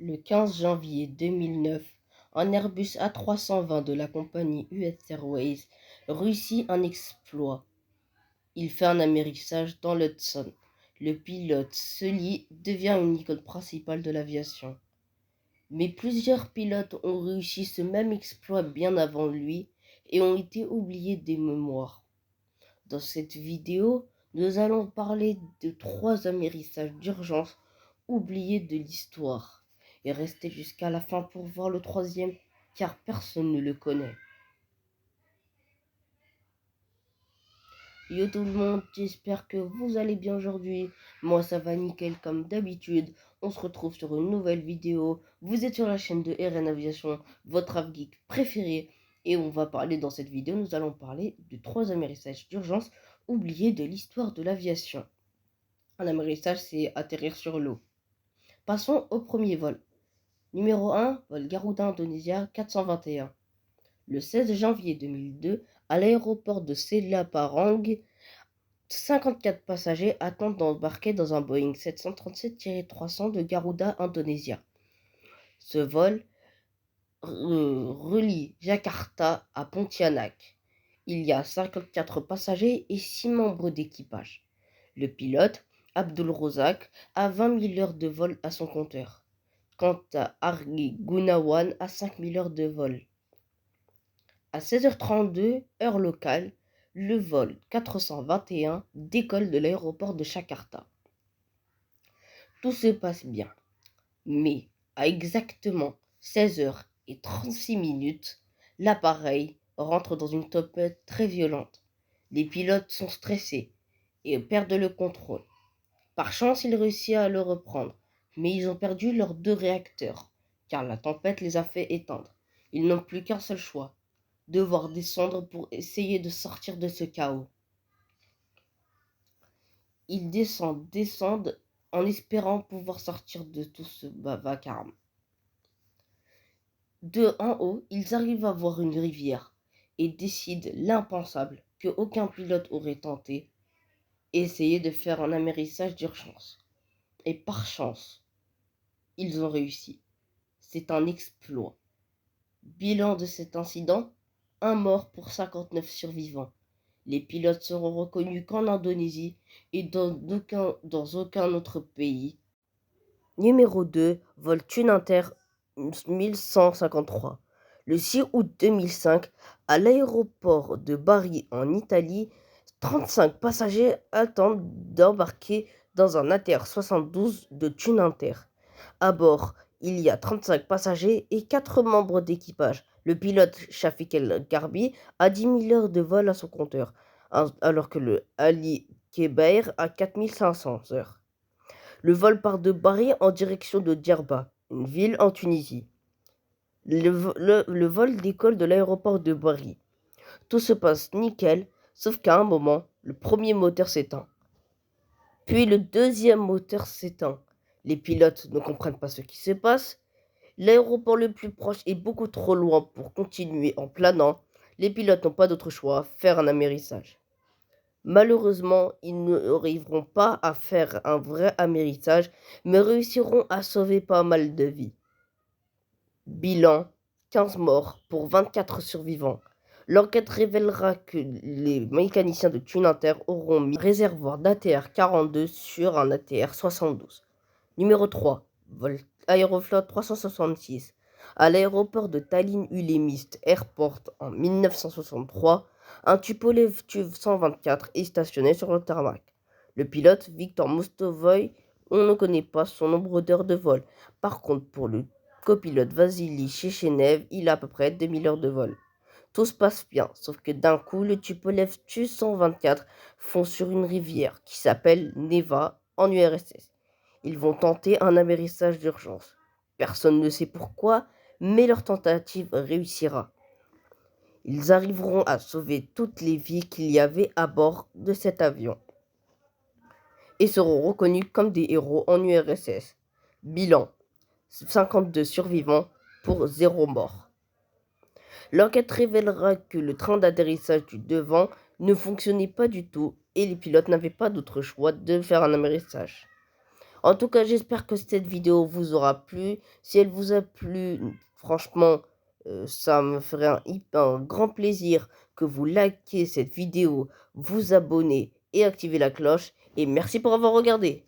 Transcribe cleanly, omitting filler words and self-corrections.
Le 15 janvier 2009, un Airbus A320 de la compagnie US Airways réussit un exploit. Il fait un amérissage dans l'Hudson. Le pilote Sully devient une icône principale de l'aviation. Mais plusieurs pilotes ont réussi ce même exploit bien avant lui et ont été oubliés des mémoires. Dans cette vidéo, nous allons parler de 3 amérissages d'urgence oubliés de l'histoire. Et restez jusqu'à la fin pour voir le 3e, car personne ne le connaît. Yo tout le monde, j'espère que vous allez bien aujourd'hui. Moi ça va nickel comme d'habitude. On se retrouve sur une nouvelle vidéo. Vous êtes sur la chaîne de RN Aviation, votre avgeek préféré. Et on va parler dans cette vidéo, nous allons parler de 3 amérissages d'urgence oubliés de l'histoire de l'aviation. Un amérissage, c'est atterrir sur l'eau. Passons au premier vol. Numéro 1, vol Garuda Indonesia 421. Le 16 janvier 2002, à l'aéroport de Sellaparang, 54 passagers attendent d'embarquer dans un Boeing 737-300 de Garuda Indonesia. Ce vol relie Jakarta à Pontianak. Il y a 54 passagers et 6 membres d'équipage. Le pilote, Abdul Rozak, a 20 000 heures de vol à son compteur. Quant à Argi Gunawan, a 5 000 heures de vol. À 16h32, heure locale, le vol 421 décolle de l'aéroport de Jakarta. Tout se passe bien, mais à exactement 16h36, l'appareil rentre dans une tempête très violente. Les pilotes sont stressés et perdent le contrôle. Par chance, ils réussissent à le reprendre, mais ils ont perdu leurs 2 réacteurs, car la tempête les a fait éteindre. Ils n'ont plus qu'un seul choix: devoir descendre pour essayer de sortir de ce chaos. Ils descendent en espérant pouvoir sortir de tout ce vacarme. De en haut, ils arrivent à voir une rivière et décident l'impensable que aucun pilote aurait tenté: essayer de faire un amérissage d'urgence. Et par chance, ils ont réussi. C'est un exploit. Bilan de cet incident: un mort pour 59 survivants. Les pilotes seront reconnus qu'en Indonésie et dans aucun autre pays. Numéro 2, vol Tuninter 1153. Le 6 août 2005, à l'aéroport de Bari en Italie, 35 passagers attendent d'embarquer dans un ATR-72 de Tuninter. À bord, il y a 35 passagers et 4 membres d'équipage. Le pilote Shafiq El Garbi a 10 000 heures de vol à son compteur, alors que le Ali Kebair a 4 500 heures. Le vol part de Bari en direction de Djerba, une ville en Tunisie. Le vol décolle de l'aéroport de Bari. Tout se passe nickel, sauf qu'à un moment, le premier moteur s'éteint. Puis le deuxième moteur s'éteint. Les pilotes ne comprennent pas ce qui se passe. L'aéroport le plus proche est beaucoup trop loin pour continuer en planant. Les pilotes n'ont pas d'autre choix, faire un amérissage. Malheureusement, ils n'arriveront pas à faire un vrai amérissage, mais réussiront à sauver pas mal de vies. Bilan: 15 morts pour 24 survivants. L'enquête révélera que les mécaniciens de Tuninter auront mis un réservoir d'ATR-42 sur un ATR-72. Numéro 3, vol Aeroflot 366. À l'aéroport de Tallinn-Ülemiste Airport en 1963, un Tupolev Tu-124 est stationné sur le tarmac. Le pilote, Viktor Mostovoy, on ne connaît pas son nombre d'heures de vol. Par contre, pour le copilote Vassili Chechenev, il a à peu près 2000 heures de vol. Tout se passe bien, sauf que d'un coup, le Tupolev Tu-124 fond sur une rivière qui s'appelle Neva en URSS. Ils vont tenter un amérissage d'urgence. Personne ne sait pourquoi, mais leur tentative réussira. Ils arriveront à sauver toutes les vies qu'il y avait à bord de cet avion et seront reconnus comme des héros en URSS. Bilan: 52 survivants pour 0 mort. L'enquête révélera que le train d'atterrissage du devant ne fonctionnait pas du tout et les pilotes n'avaient pas d'autre choix de faire un amérissage. En tout cas, j'espère que cette vidéo vous aura plu. Si elle vous a plu, franchement, ça me ferait un grand plaisir que vous likez cette vidéo, vous abonnez et activez la cloche. Et merci pour avoir regardé.